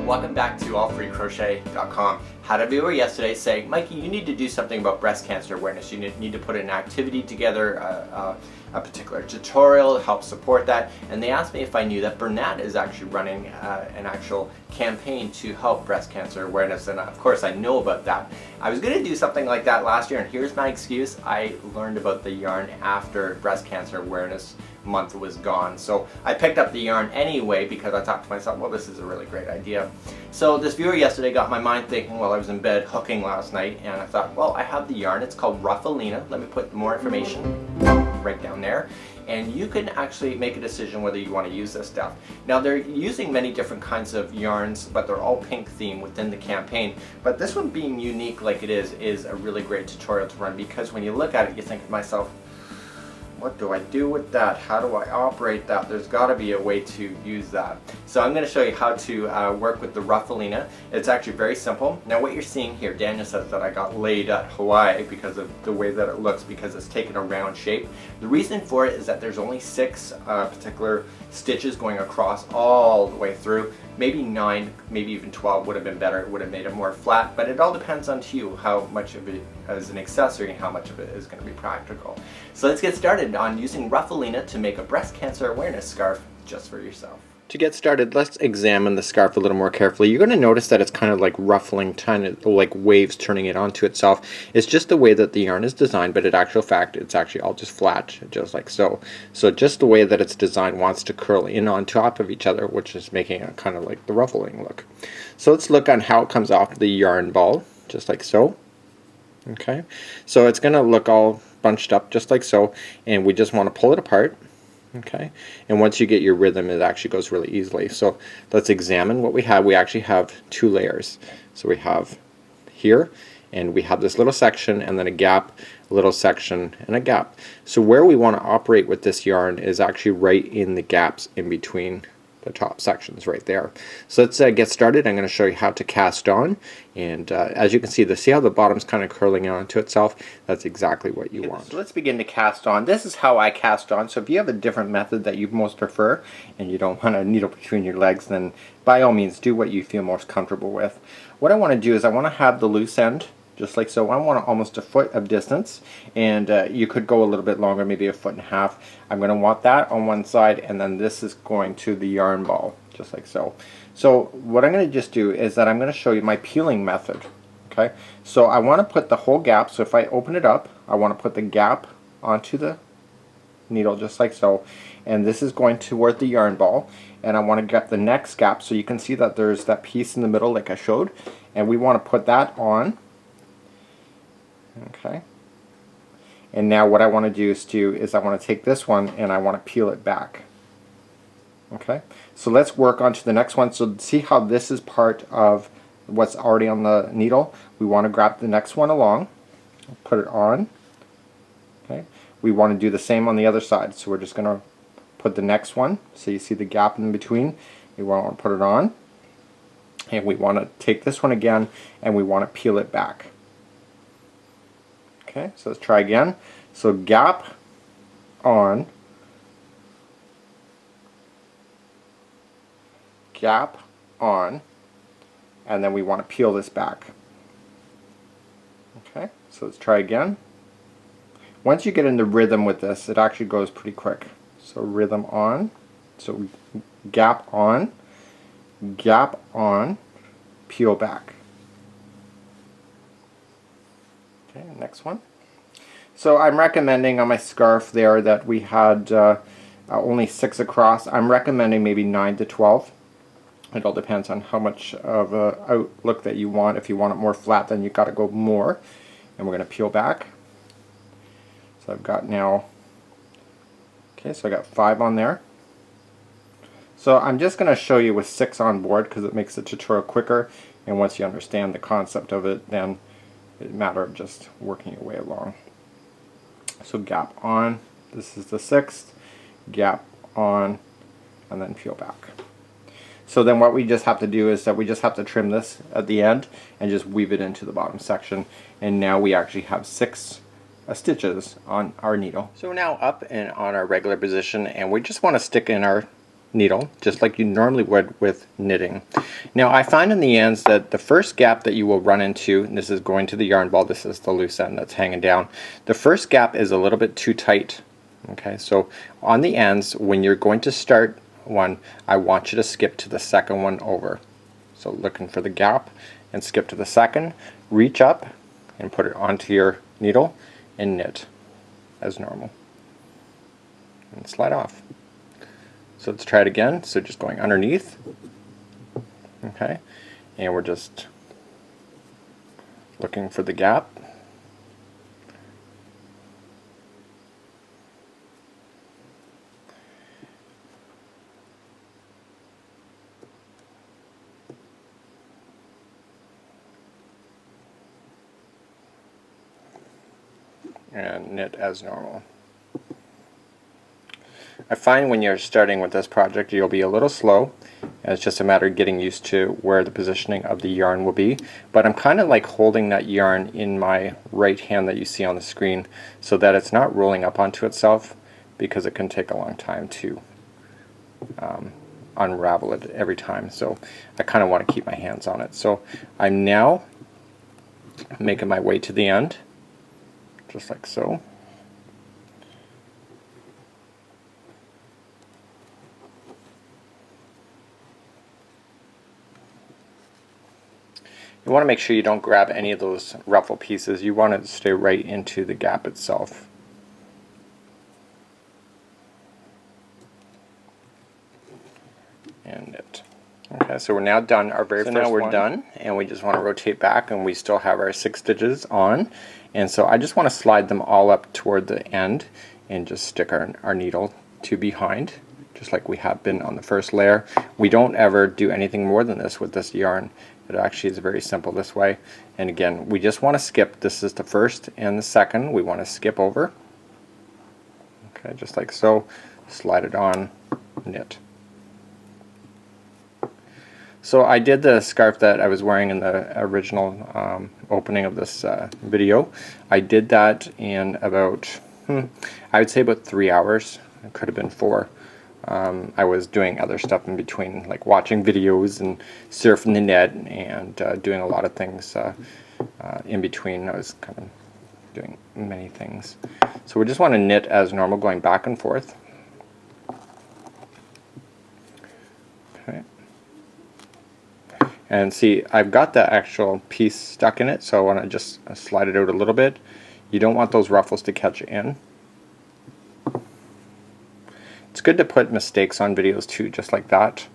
welcome back to allfreecrochet.com. Had a viewer yesterday say, Mikey, you need to do something about breast cancer awareness. You need to put an activity together, a particular tutorial to help support that. And they asked me if I knew that Bernat is actually running an actual campaign to help breast cancer awareness. And of course I know about that. I was going to do something like that last year, and here's my excuse. I learned about the yarn after breast cancer awareness month was gone. So I picked up the yarn anyway because I thought to myself, well, this is a really great idea. So this viewer yesterday got my mind thinking while I was in bed hooking last night, and I thought, well, I have the yarn. It's called Ruffelina. Let me put more information right down there. And you can actually make a decision whether you want to use this stuff. Now they're using many different kinds of yarns, but they're all pink theme within the campaign. But this one being unique like it is a really great tutorial to run, because when you look at it, you think to myself, what do I do with that? How do I operate that? There's got to be a way to use that. So I'm going to show you how to work with the Ruffelina. It's actually very simple. Now what you're seeing here, Daniel says that I got laid at Hawaii because of the way that it looks, because it's taken a round shape. The reason for it is that there's only 6 particular stitches going across all the way through. Maybe 9, maybe even 12 would have been better. It would have made it more flat, but it all depends on you how much of it as an accessory and how much of it is going to be practical. So let's get started on using Ruffelina to make a breast cancer awareness scarf just for yourself. To get started, let's examine the scarf a little more carefully. You're going to notice that it's kind of like ruffling, kind of like waves turning it onto itself. It's just the way that the yarn is designed, but in actual fact, it's actually all just flat, just like so. So just the way that it's designed wants to curl in on top of each other, which is making it kind of like the ruffling look. So let's look on how it comes off the yarn ball, just like so. Okay, so it's going to look all bunched up just like so, and we just want to pull it apart. Okay, and once you get your rhythm, it actually goes really easily. So let's examine what we have. We actually have 2 layers. So we have here, and we have this little section, and then a gap, a little section, and a gap. So where we want to operate with this yarn is actually right in the gaps in between the top sections right there. So let's get started. I'm going to show you how to cast on, and as you can see how the bottom's kind of curling onto itself. That's exactly what you want. So let's begin to cast on. This is how I cast on. So if you have a different method that you most prefer and you don't want a needle between your legs, then by all means do what you feel most comfortable with. What I want to do is I want to have the loose end just like so. I want almost a foot of distance, and you could go a little bit longer, maybe a foot and a half. I'm going to want that on one side, and then this is going to the yarn ball, just like so. So what I'm going to just do is that I'm going to show you my peeling method. Okay, so I want to put the whole gap, so if I open it up, I want to put the gap onto the needle just like so, and this is going toward the yarn ball, and I want to get the next gap, so you can see that there's that piece in the middle like I showed, and we want to put that on. Okay, and now what I want to do is I want to take this one and I want to peel it back. Okay, so let's work on to the next one. So see how this is part of what's already on the needle. We want to grab the next one along, put it on. Okay, we want to do the same on the other side, so we're just going to put the next one, so you see the gap in between. We want to put it on, and we want to take this one again and we want to peel it back. Okay, so let's try again. So gap on, gap on, and then we want to peel this back. Okay, so let's try again. Once you get in the rhythm with this, it actually goes pretty quick. So rhythm on, so gap on, peel back. Okay, next one. So I'm recommending on my scarf there that we had only 6 across. I'm recommending maybe 9 to 12. It all depends on how much of a outlook that you want. If you want it more flat, then you've got to go more. And we're going to peel back. So I've got now, okay, so I got 5 on there. So I'm just going to show you with 6 on board because it makes the tutorial quicker, and once you understand the concept of it, then it's a matter of just working your way along. So gap on, this is the 6th, gap on, and then peel back. So then what we just have to do is that we just have to trim this at the end and just weave it into the bottom section, and now we actually have 6 stitches on our needle. So we're now up and on our regular position, and we just want to stick in our needle, just like you normally would with knitting. Now I find in the ends that the first gap that you will run into, and this is going to the yarn ball, this is the loose end that's hanging down, the first gap is a little bit too tight. Okay, so on the ends, when you're going to start one, I want you to skip to the second one over. So looking for the gap and skip to the second, reach up and put it onto your needle and knit as normal and slide off. So let's try it again. So just going underneath, okay, and we're just looking for the gap. And knit as normal. I find when you're starting with this project you'll be a little slow, and it's just a matter of getting used to where the positioning of the yarn will be, but I'm kind of like holding that yarn in my right hand that you see on the screen so that it's not rolling up onto itself, because it can take a long time to unravel it every time. So I kind of want to keep my hands on it. So I'm now making my way to the end, just like so. You want to make sure you don't grab any of those ruffle pieces. You want it to stay right into the gap itself. And knit. Okay, so we're now done our very first one. So now we're done, and we just want to rotate back, and we still have our 6 stitches on. And so I just want to slide them all up toward the end and just stick our needle to behind, just like we have been on the first layer. We don't ever do anything more than this with this yarn. It actually is very simple this way. And again, we just want to skip. This is the first and the second. We want to skip over. Okay, just like so. Slide it on, knit. So I did the scarf that I was wearing in the original opening of this video. I did that in about, I would say about 3 hours. It could have been 4. I was doing other stuff in between, like watching videos and surfing the net and doing a lot of things in between. I was kind of doing many things. So we just want to knit as normal, going back and forth. Okay. And see, I've got the actual piece stuck in it, so I want to just slide it out a little bit. You don't want those ruffles to catch in. It's good to put mistakes on videos too, just like that.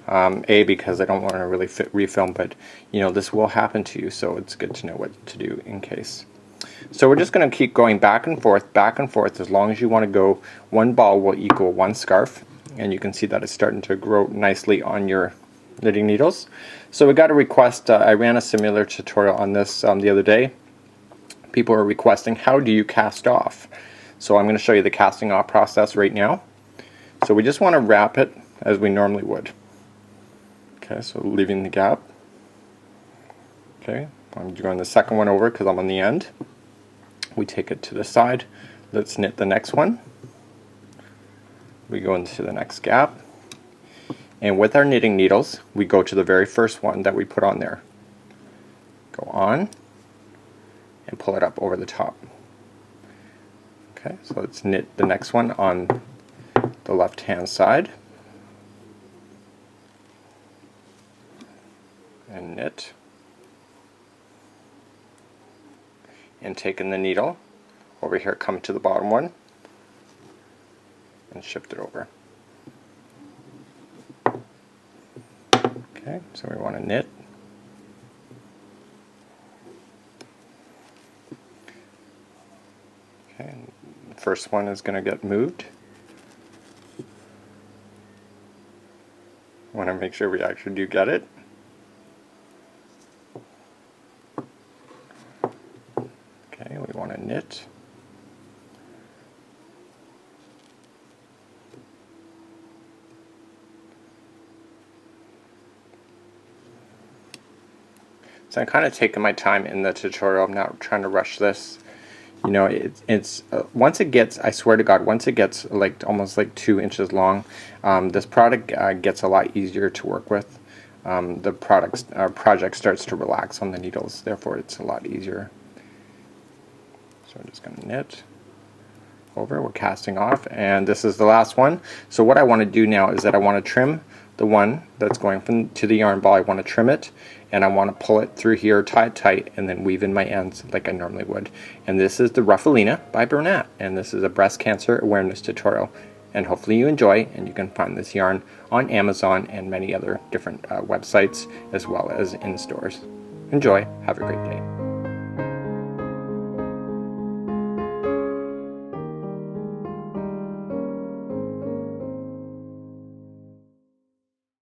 Because I don't want to really refilm, but you know, this will happen to you, so it's good to know what to do in case. So we're just going to keep going back and forth as long as you want to go. One ball will equal one scarf, and you can see that it's starting to grow nicely on your knitting needles. So we got a request. I ran a similar tutorial on this the other day. People are requesting, how do you cast off? So I'm going to show you the casting off process right now. So we just want to wrap it as we normally would. Okay, so leaving the gap. Okay, I'm going the second one over because I'm on the end. We take it to the side. Let's knit the next one. We go into the next gap. And with our knitting needles, we go to the very first one that we put on there. Go on and pull it up over the top. Okay, so let's knit the next one on the left hand side. And knit. And taking the needle over here, come to the bottom one and shift it over. Okay, so we want to knit. Okay, the first one is going to get moved. Want to make sure we actually do get it. Okay, we want to knit. So I'm kind of taking my time in the tutorial. I'm not trying to rush this. You know, it's once it gets, I swear to God, once it gets like almost like 2 inches long, this product gets a lot easier to work with. The project starts to relax on the needles, therefore it's a lot easier. So I'm just going to knit over, we're casting off, and this is the last one. So what I want to do now is that I want to trim the one that's going from to the yarn ball. I want to trim it, and I want to pull it through here, tie it tight, and then weave in my ends like I normally would. And this is the Ruffelina by Bernat, and this is a breast cancer awareness tutorial. And hopefully you enjoy, and you can find this yarn on Amazon and many other different websites, as well as in stores. Enjoy, have a great day.